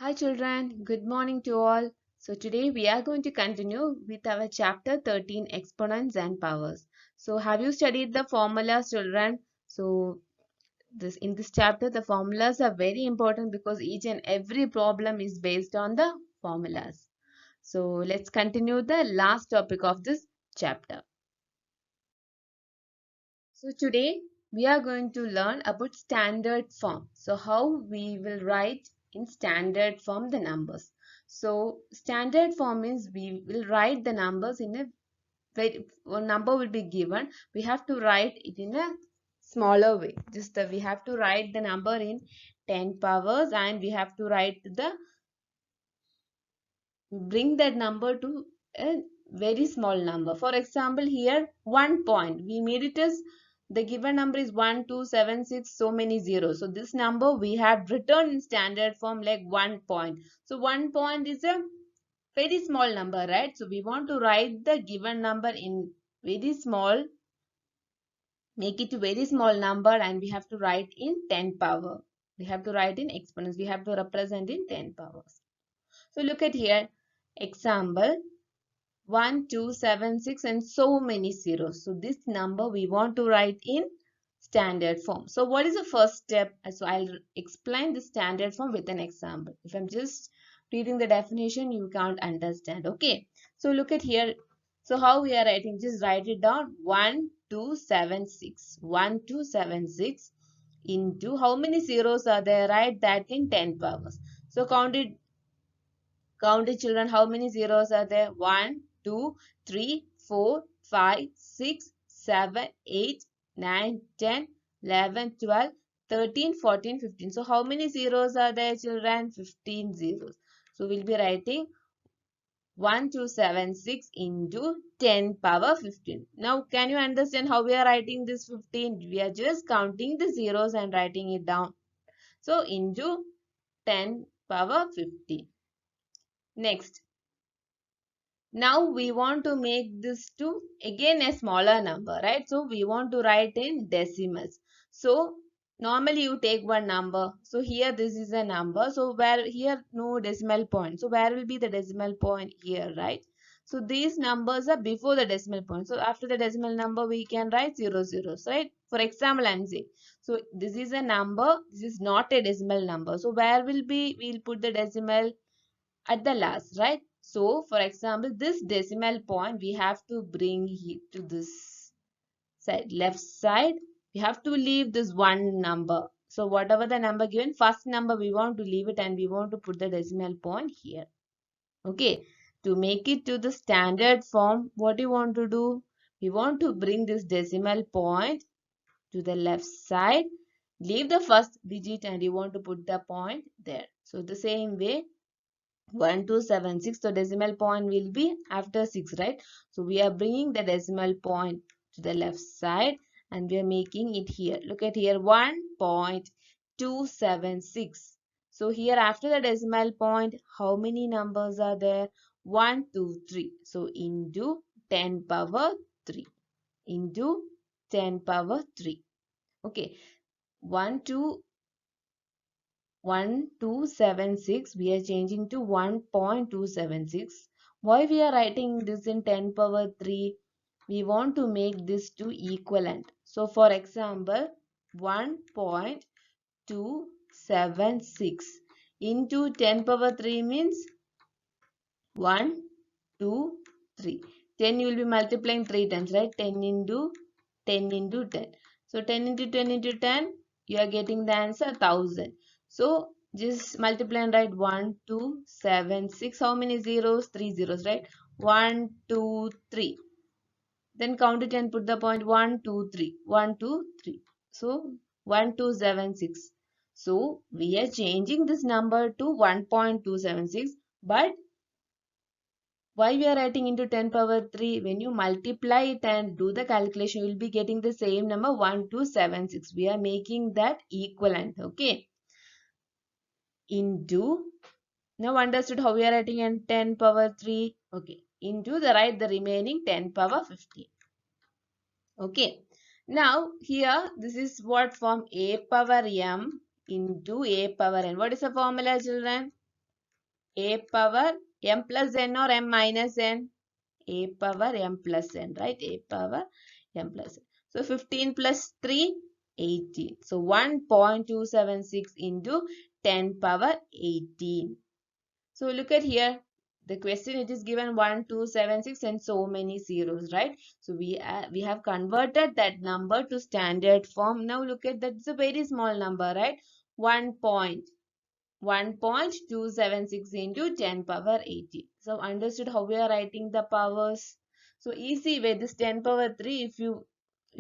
Hi children, good morning to all. So today we are going to continue with our chapter 13 exponents and powers. So have you studied the formulas children? So this in this chapter the formulas are very important because each and every problem is based on the formulas. So let's continue the last topic of this chapter. So today we are going to learn about standard form. So how we will write in standard form the numbers. So standard form means we will write the numbers in a very a number will be given. We have to write it in a smaller way. We have to write the number in 10 powers and we have to write the bring that number to a very small number. For example, here 1 point. We made it as the given number is 1276, so many zeros. So this number we have written in standard form like 1 point. So 1 point is a very small number, right? So we want to write the given number in very small, make it a very small number and we have to write in 10 power. We have to write in exponents. We have to represent in 10 powers. So look at here. Example 1276 and so many zeros. So this number we want to write in standard form. So what is the first step? So I'll explain the standard form with an example. If I'm just reading the definition, you can't understand. Okay. So look at here. So how we are writing? Just write it down. 1276. 1276 into how many zeros are there? Write that in 10 powers. So count it children, how many zeros are there? 1, 2, 3, 4, 5, 6, 7, 8, 9, 10, 11, 12, 13, 14, 15. So how many zeros are there children? 15 zeros. So we'll be writing 1276 into 10 power 15. Now can you understand how we are writing this 15? We are just counting the zeros and writing it down. So into 10 power 15. Next. Now we want to make this to again a smaller number, right? So we want to write in decimals. So normally you take one number. So here this is a number. So where here no decimal point. So where will be the decimal point here, right? So these numbers are before the decimal point. So after the decimal number we can write 0 zeros, right? For example, I'm saying. So this is a number. This is not a decimal number. So where will be, we'll put the decimal at the last, right? So for example, this decimal point we have to bring it to this side, left side. We have to leave this one number. So whatever the number given, first number we want to leave it and we want to put the decimal point here. Okay. To make it to the standard form, what you want to do? We want to bring this decimal point to the left side. Leave the first digit and you want to put the point there. So the same way 1276, so decimal point will be after 6, right? So we are bringing the decimal point to the left side and we are making it here. Look at here 1.276. So here after the decimal point, how many numbers are there? 1, 2, 3. So into 10 power 3. Into 10 power 3. Okay. 1, 2, 1276, we are changing to 1.276. Why we are writing this in 10 power 3? We want to make this to equivalent. So for example, 1.276 into 10 power 3 means 1, 2, 3. 10 you will be multiplying 3 times, right? 10 into 10 into 10. So 10 into 10 into 10, you are getting the answer 1000. So just multiply and write 1, 2, 7, 6. How many zeros? 3 zeros, right? 1, 2, 3. Then count it and put the point 1, 2, 3. 1, 2, 3. So 1276. So we are changing this number to 1.276, but why we are writing into 10 power 3? When you multiply it and do the calculation, you will be getting the same number 1276. We are making that equivalent. Okay. Into, now understood how we are writing in 10 power 3. Okay. Into the right the remaining 10 power 15. Okay. Now here this is what form? A power m into a power n. What is the formula children? a power m plus n or m minus n? A power m plus n, right? A power m plus n. So 15 plus 3, 18. So 1.276 into 10 power 18. So look at here. The question, it is given 1, 2, 7, 6 and so many zeros, right? So we have converted that number to standard form. Now look at that. It's a very small number, right? 1.276 into 10 power 18. So understood how we are writing the powers? So easy way, this 10 power 3, if you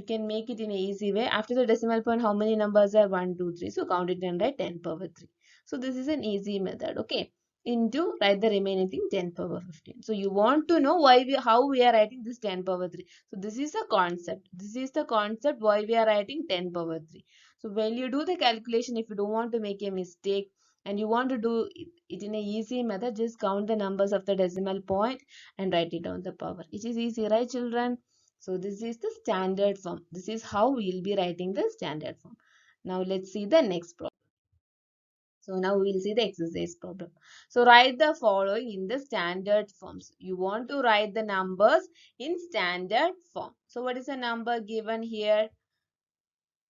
can make it in an easy way. After the decimal point, how many numbers are 1, 2, 3? So count it and write 10 power 3. So this is an easy method, okay? Into write the remaining thing 10 power 15. So you want to know how we are writing this 10 power 3. So this is the concept. This is the concept why we are writing 10 power 3. So when you do the calculation, if you don't want to make a mistake, and you want to do it in a easy method, just count the numbers of the decimal point and write it down the power. It is easy, right children? So this is the standard form. This is how we will be writing the standard form. Now let's see the next problem. So now we will see the exercise problem. So write the following in the standard forms. You want to write the numbers in standard form. So what is the number given here?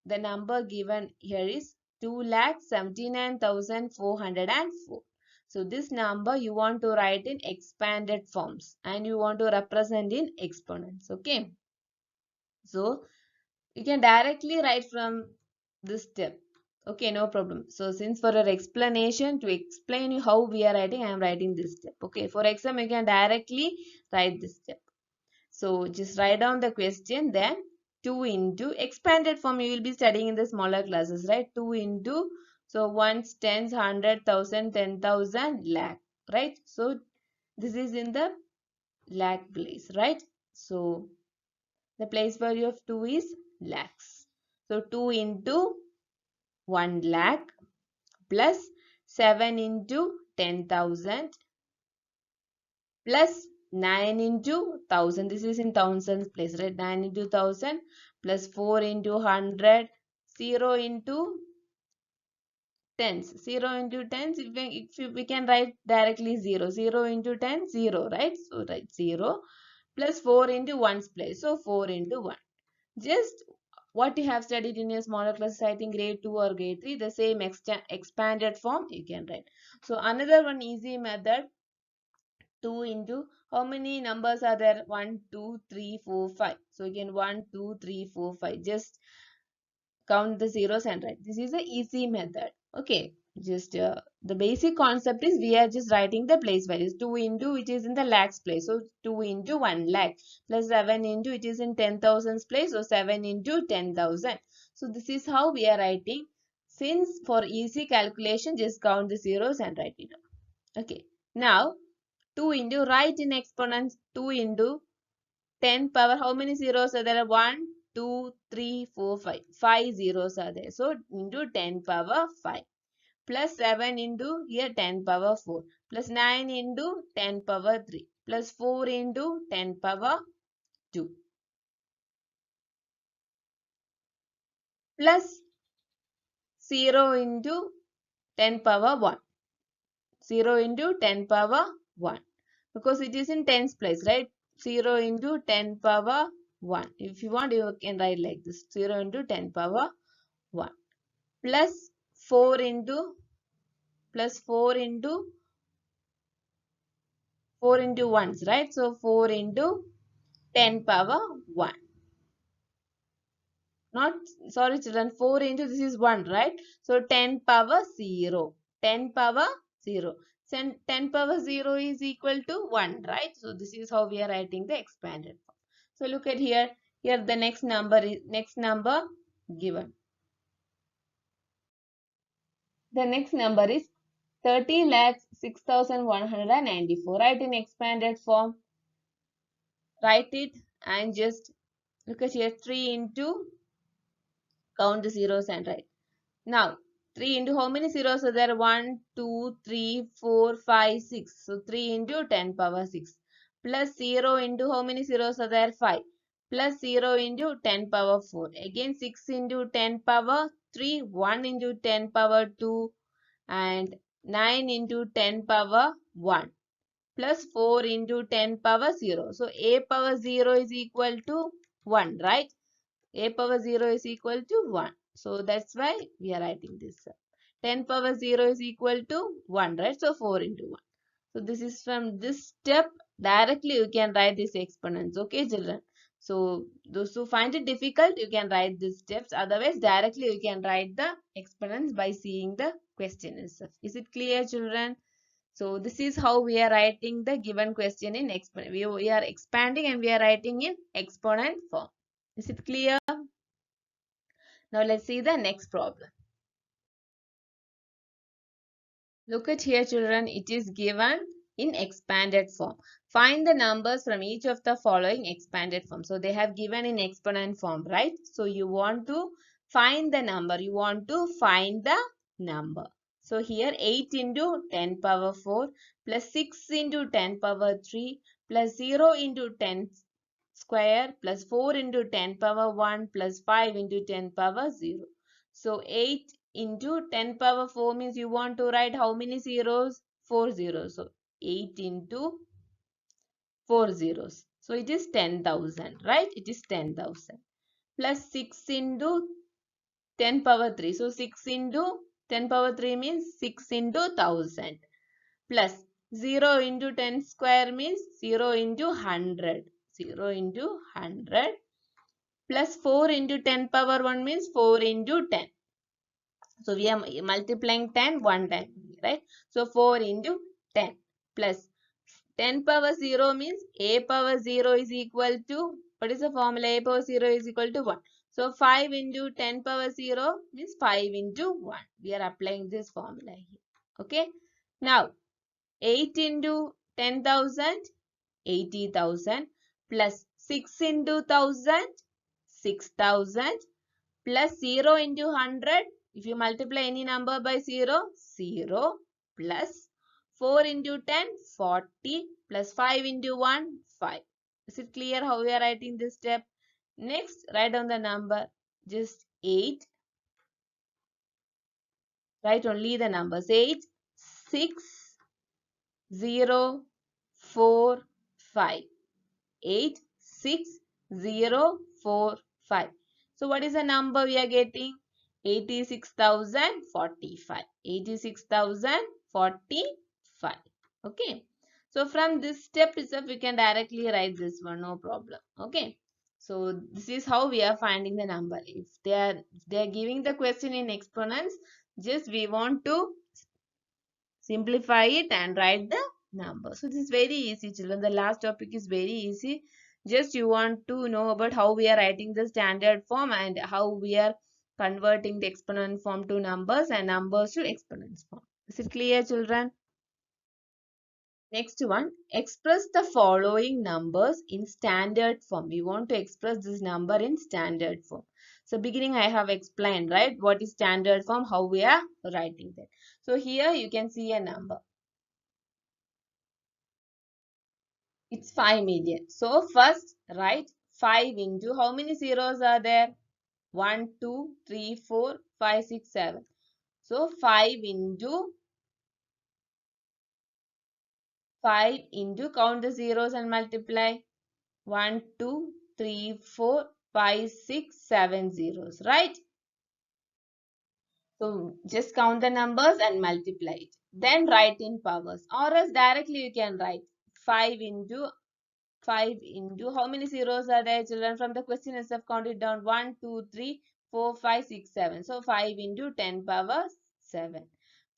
The number given here is 2,79,404. So this number you want to write in expanded forms and you want to represent in exponents. Okay. So you can directly write from this step. Okay, no problem. So since for your explanation, to explain you how we are writing, I am writing this step. Okay, for exam you can directly write this step. So just write down the question, then 2 into expanded form you will be studying in the smaller classes, right? 2 into, so ones, tens, 100,000, 10,000, lakh, right? So this is in the lakh place, right? So the place value of 2 is lakhs. So 2 into 1 lakh plus 7 into 10,000 plus 9 into 1000. This is in thousands place, right? 9 into 1000 plus 4 into 100, 0 into tens. 0 into tens, we can write directly 0. 0 into 10, 0, right? So write 0 plus 4 into 1's place. So 4 into 1. Just what you have studied in your smaller classes, I think grade 2 or grade 3, the same expanded form you can write. So another one easy method, 2 into how many numbers are there? 1, 2, 3, 4, 5. So again 1, 2, 3, 4, 5. Just count the zeros and write. This is a easy method. Okay. Just the basic concept is we are just writing the place values. 2 into which is in the lakhs place. So 2 into 1 lakh plus 7 into which is in 10,000's place. So 7 into 10,000. So this is how we are writing. Since for easy calculation, just count the zeros and write it down. Okay. Now 2 into, write in exponents, 2 into 10 power, how many zeros are there? 1, 2, 3, 4, 5. 5 zeros are there. So into 10 power 5. Plus 7 into here 10 power 4. Plus 9 into 10 power 3. Plus 4 into 10 power 2. Plus 0 into 10 power 1. 0 into 10 power 1. Because it is in tens place, right? 0 into 10 power 1. If you want, you can write like this. 0 into 10 power 1. Plus 4 into, plus 4 into 4 into 1s, right? So 4 into 10 power 1. Not, sorry children, 4 into this is 1, right? So 10 power 0. 10 power 0. So 10 power 0 is equal to 1, right? So this is how we are writing the expanded form. So look at here. Here the next number given. The next number is 30 lakhs 6,194. Write in expanded form. Write it and just look at here. 3 into, count the zeros and write. Now 3 into how many zeros are there? 1, 2, 3, 4, 5, 6. So 3 into 10 power 6. Plus 0 into how many zeros are there? 5. Plus 0 into 10 power 4. Again 6 into 10 power 3. 1 into 10 power 2. And 9 into 10 power 1 plus 4 into 10 power 0. So a power 0 is equal to 1, right? A power 0 is equal to 1. So that's why we are writing this. 10 power 0 is equal to 1, right? So 4 into 1. So this is from this step directly you can write these exponents. Okay, children. So those who find it difficult, you can write these steps. Otherwise, directly you can write the exponents by seeing the question itself. Is it clear, children? So this is how we are writing the given question in exponent. We are expanding and we are writing in exponent form. Is it clear? Now let's see the next problem. Look at here, children. It is given in expanded form. Find the numbers from each of the following expanded form. So they have given in exponent form, right? So you want to find the number. You want to find the number. So here 8 into 10 power 4 plus 6 into 10 power 3 plus 0 into 10 square plus 4 into 10 power 1 plus 5 into 10 power 0. So 8 into 10 power 4 means you want to write how many zeros? 4 zeros. So 8 into 4 zeros. So it is 10,000, right? It is 10,000. Plus 6 into 10 power 3. So 6 into 10 power 3 means 6 into 1000. Plus 0 into 10 square means 0 into 100. 0 into 100. Plus 4 into 10 power 1 means 4 into 10. So we are multiplying 10 one time, right? So 4 into 10 plus 10 power 0 means a power 0 is equal to, what is the formula? A power 0 is equal to 1. So 5 into 10 power 0 means 5 into 1. We are applying this formula here. Okay. Now 8 into 10,000, 80,000 plus 6 into 1,000, 6,000 plus 0 into 100. If you multiply any number by 0, 0 plus 4 into 10, 40 plus 5 into 1, 5. Is it clear how we are writing this step? Next, write down the number. Just 8. Write only the numbers. 8, 6, 0, 4, 5. 8, 6, 0, 4, 5. So what is the number we are getting? 86,045. 86,045. Okay. So from this step itself, we can directly write this one, no problem. Okay. So this is how we are finding the number. If they are giving the question in exponents, just we want to simplify it and write the number. So this is very easy, children. The last topic is very easy. Just you want to know about how we are writing the standard form and how we are converting the exponent form to numbers and numbers to exponents form. Is it clear, children? Next one, express the following numbers in standard form. We want to express this number in standard form. So beginning I have explained, right, what is standard form, how we are writing that. So here you can see a number. It's 5 million. So first write 5 into how many zeros are there? 1, 2, 3, 4, 5, 6, 7. So 5 into count the zeros and multiply. 1, 2, 3, 4, 5, 6, 7 zeros, right? So just count the numbers and multiply it. Then write in powers, or else directly you can write 5 into 5 into how many zeros are there, children? From the question itself, count it down. 1, 2, 3, 4, 5, 6, 7. So 5 into 10 power 7.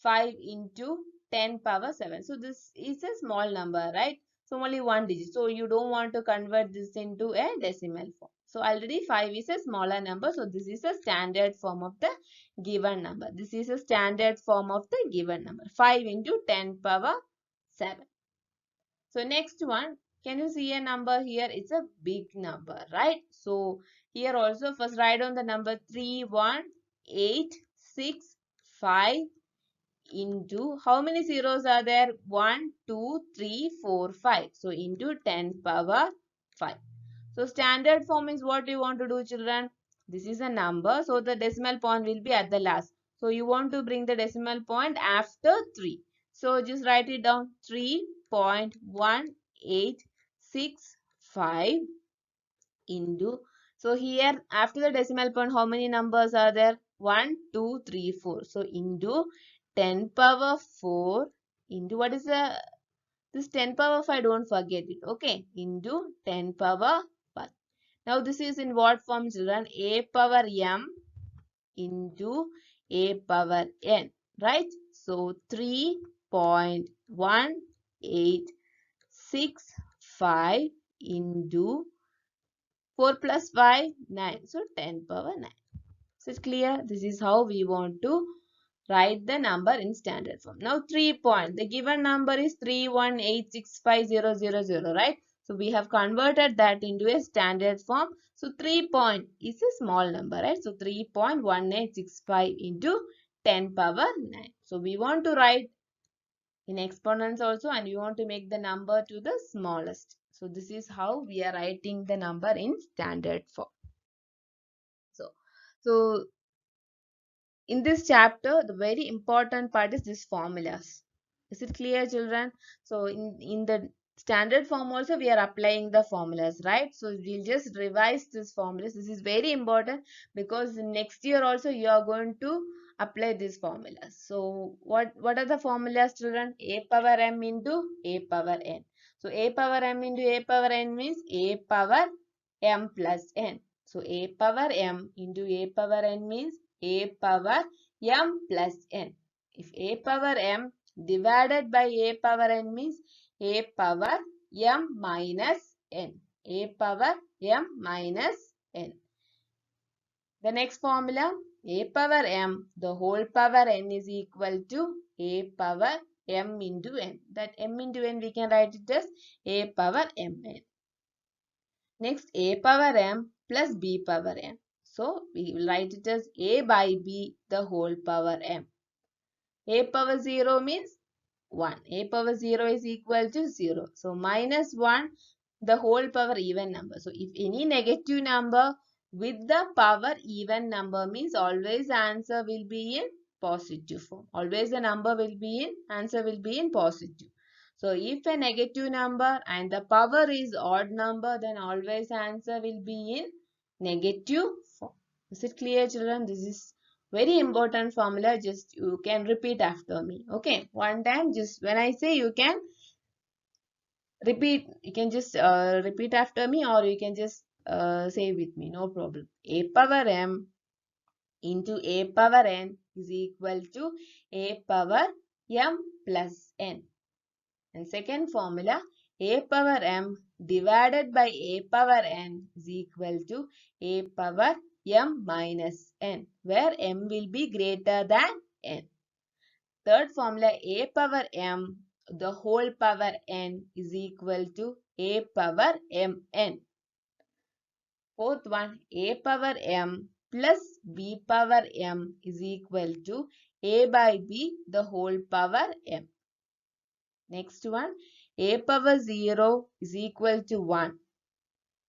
5 into 10 power 7. So this is a small number, right? So only one digit. So you don't want to convert this into a decimal form. So already 5 is a smaller number. So this is a standard form of the given number. This is a standard form of the given number. 5 into 10 power 7. So next one, can you see a number here? It's a big number, right? So here also first write down the number 3186 into how many zeros are there? 1, 2, 3, 4, 5. So into 10 power 5. So standard form is what you want to do, children. This is a number. So the decimal point will be at the last. So you want to bring the decimal point after 3. So just write it down, 3.1865 into, so here after the decimal point how many numbers are there? 1, 2, 3, 4. So into 10 power 4 into, what is the, this 10 power 5, don't forget it, okay, into 10 power 5. Now this is in what form, children? A power m into a power n, right? So 3.1865 into 4 plus 5, 9. So 10 power 9. So it's clear. This is how we want to write the number in standard form. Now 3 point. The given number is 31865,000, right? So we have converted that into a standard form. So 3 point is a small number, right? So 3.1865 into 10 power 9. So we want to write in exponents also, and we want to make the number to the smallest. So this is how we are writing the number in standard form. So in this chapter, the very important part is these formulas. Is it clear, children? So in the standard form also we are applying the formulas, right? So we'll just revise these formulas. This is very important because next year also you are going to apply these formulas. So what are the formulas, children? A power m into a power n. So a power m into a power n means a power m plus n. So a power m into a power n means a power m plus n. If a power m divided by a power n means a power m minus n. A power m minus n. The next formula, a power m, the whole power n is equal to a power m into n. That m into n we can write it as a power mn. Next, a power m plus b power m. So we will write it as a by b the whole power m. A power 0 means 1. A power 0 is equal to 0. So minus 1 the whole power even number. So if any negative number with the power even number means always answer will be in positive form. Always the number will be in, answer will be in positive. So if a negative number and the power is odd number, then always answer will be in negative form. Is it clear, children? This is very important formula. Just you can repeat after me. Okay, one time, just when I say, you can repeat. You can just repeat after me, or you can just say with me, no problem. A power m into a power n is equal to a power m plus n. And second formula, a power m divided by a power n is equal to a power m minus n, where m will be greater than n. Third formula, a power m, the whole power n is equal to a power mn. Fourth one, a power m plus b power m is equal to a by b, the whole power m. Next one, a power 0 is equal to 1.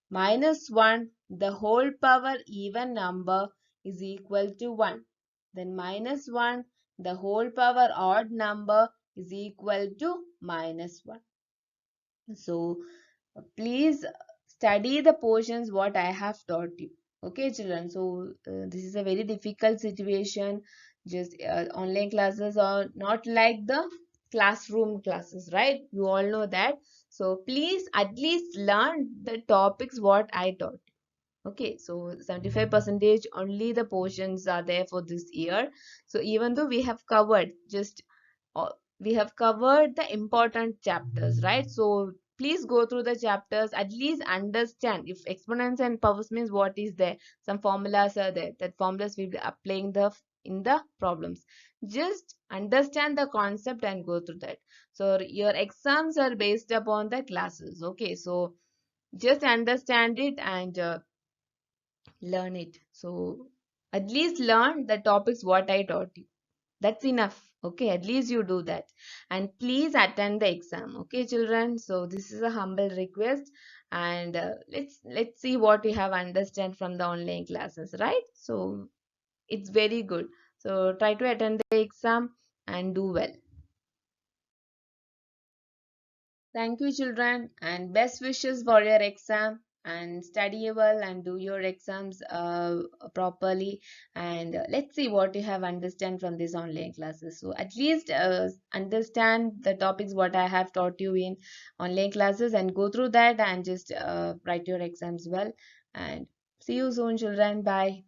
Minus 1, the whole power even number is equal to 1. Then minus 1, the whole power odd number is equal to minus 1. So please study the portions what I have taught you. Okay, children. So this is a very difficult situation. Just online classes are not like the classroom classes, right? You all know that. So please at least learn the topics what I taught. Okay, so 75 percentage only the portions are there for this year. So even though we have covered just we have covered the important chapters, right? So please go through the chapters, at least understand if exponents and powers means what is there. Some formulas are there. That formulas will be applying the in the problems. Just understand the concept and go through that. So your exams are based upon the classes. Okay, so just understand it and learn it. So at least learn the topics what I taught you. That's enough. Okay, at least you do that. And please attend the exam. Okay, children. So this is a humble request. And let's see what you have understand from the online classes, right? So it's very good. So try to attend the exam and do well. Thank you, children, and best wishes for your exam. And study well and do your exams properly. And let's see what you have understand from these online classes. So at least understand the topics what I have taught you in online classes and go through that and just write your exams well. And see you soon, children. Bye.